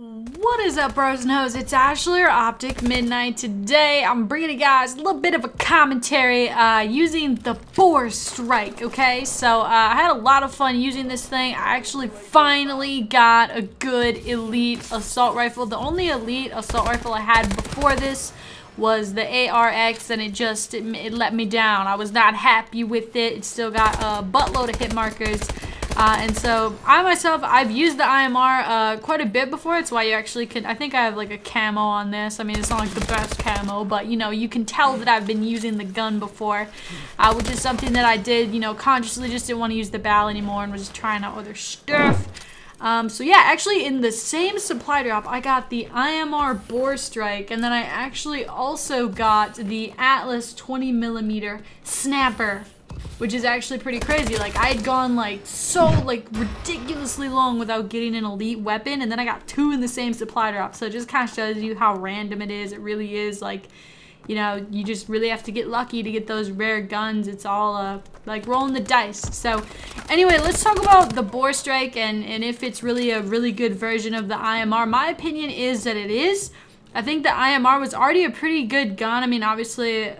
What is up, bros and hoes? It's Ashley or Optic MiDNiTE. Today I'm bringing you guys a little bit of a commentary using the Boar strike, okay? So I had a lot of fun using this thing. I actually finally got a good elite assault rifle. The only elite assault rifle I had before this was the ARX, and it let me down. I was not happy with it. It still got a buttload of hit markers. And so I've used the IMR quite a bit before. It's why you actually can, I think I have like a camo on this. I mean, it's not like the best camo, but you know, you can tell that I've been using the gun before, which is something that I did, you know, consciously just didn't want to use the BAL anymore and was just trying out other stuff. So yeah, actually in the same supply drop, I got the IMR Boar strike, and then I actually also got the Atlas 20mm snapper, which is actually pretty crazy. Like, I had gone like ridiculously long without getting an elite weapon, and then I got two in the same supply drop. So it just kind of shows you how random it is. It really is like, you know, you just really have to get lucky to get those rare guns. It's all like rolling the dice. So anyway, let's talk about the Boar strike and if it's really a really good version of the IMR. My opinion is that it is. I think the IMR was already a pretty good gun. I mean, obviously,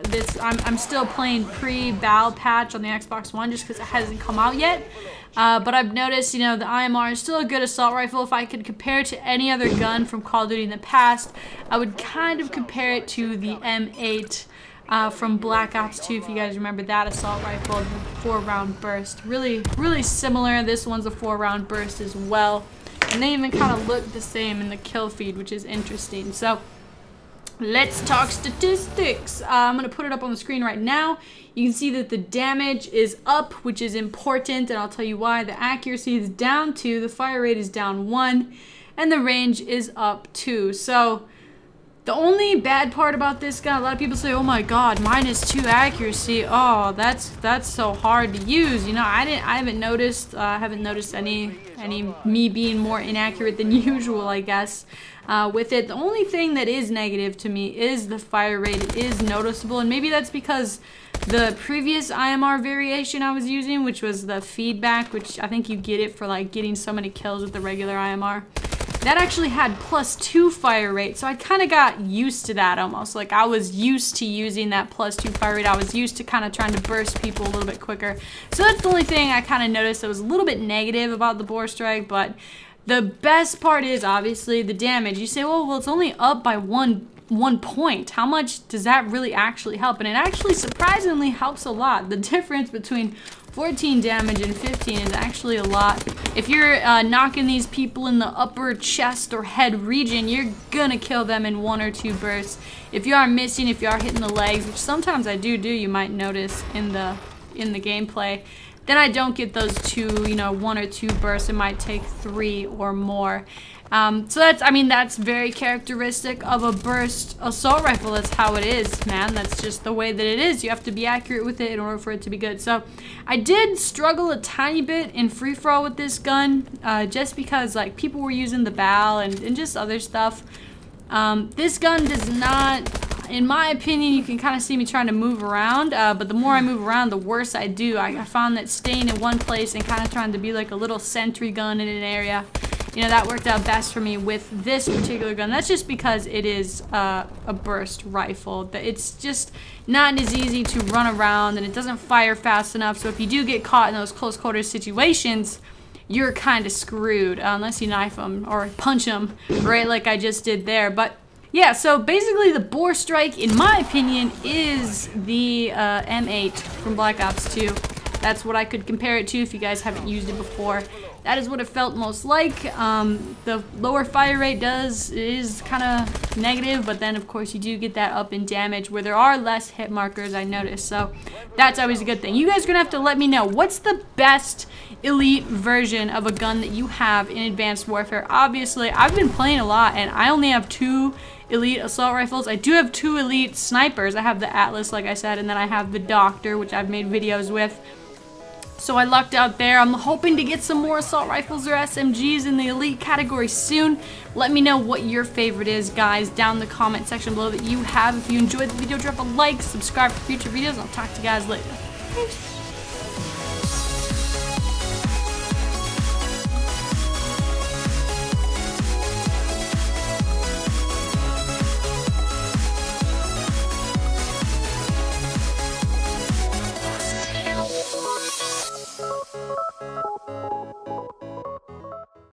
I'm still playing pre-BAL patch on the Xbox One just because it hasn't come out yet. But I've noticed, you know, the IMR is still a good assault rifle. If I could compare it to any other gun from Call of Duty in the past, I would kind of compare it to the M8 from Black Ops 2, if you guys remember that assault rifle, the 4-round burst. Really, really similar. This one's a 4-round burst as well. And they even kind of look the same in the kill feed, which is interesting. So let's talk statistics. I'm going to put it up on the screen right now. You can see that the damage is up, which is important, and I'll tell you why. The accuracy is down 2, the fire rate is down 1, and the range is up 2. So the only bad part about this gun, a lot of people say, oh my god, -2 accuracy. Oh, that's so hard to use. You know, I haven't noticed any me being more inaccurate than usual, I guess. With it, the only thing that is negative to me is the fire rate. It is noticeable, and maybe that's because the previous IMR variation I was using, which was the feedback, which I think you get it for like getting so many kills with the regular IMR, that actually had +2 fire rate, so I kind of got used to that almost. Like, I was used to using that +2 fire rate. I was used to kind of trying to burst people a little bit quicker. So that's the only thing I kind of noticed that was a little bit negative about the Boar strike, but the best part is obviously the damage. You say, well, it's only up by one point. How much does that really actually help? And it actually surprisingly helps a lot. The difference between 14 damage and 15 is actually a lot. If you're knocking these people in the upper chest or head region, you're gonna kill them in 1 or 2 bursts. If you are missing, if you are hitting the legs, which sometimes I do, you might notice in the gameplay, then I don't get those 2, you know, 1 or 2 bursts. It might take 3 or more. So that's very characteristic of a burst assault rifle. That's how it is, man. That's just the way that it is. You have to be accurate with it in order for it to be good. So I did struggle a tiny bit in free-for-all with this gun, just because like people were using the BAL and just other stuff. This gun does not, in my opinion, you can kind of see me trying to move around, but the more I move around, the worse I do. I found that staying in one place and kind of trying to be like a little sentry gun in an area, you know, that worked out best for me with this particular gun. That's just because it is a burst rifle. It's just not as easy to run around, and it doesn't fire fast enough. So if you do get caught in those close quarters situations, you're kind of screwed unless you knife them or punch them, right, like I just did there. But yeah, so basically the Boar strike, in my opinion, is the M8 from Black Ops 2. That's what I could compare it to if you guys haven't used it before. That is what it felt most like. The lower fire rate is kind of negative, but then of course you do get that up in damage where there are less hit markers, I noticed. So that's always a good thing. You guys are gonna have to let me know, what's the best elite version of a gun that you have in Advanced Warfare? Obviously, I've been playing a lot and I only have 2 elite assault rifles. I do have 2 elite snipers. I have the Atlas, like I said, and then I have the Doctor, which I've made videos with. So I lucked out there. I'm hoping to get some more assault rifles or SMGs in the elite category soon. Let me know what your favorite is, guys, down in the comment section below that you have. If you enjoyed the video, drop a like, subscribe for future videos, and I'll talk to you guys later. Thanks.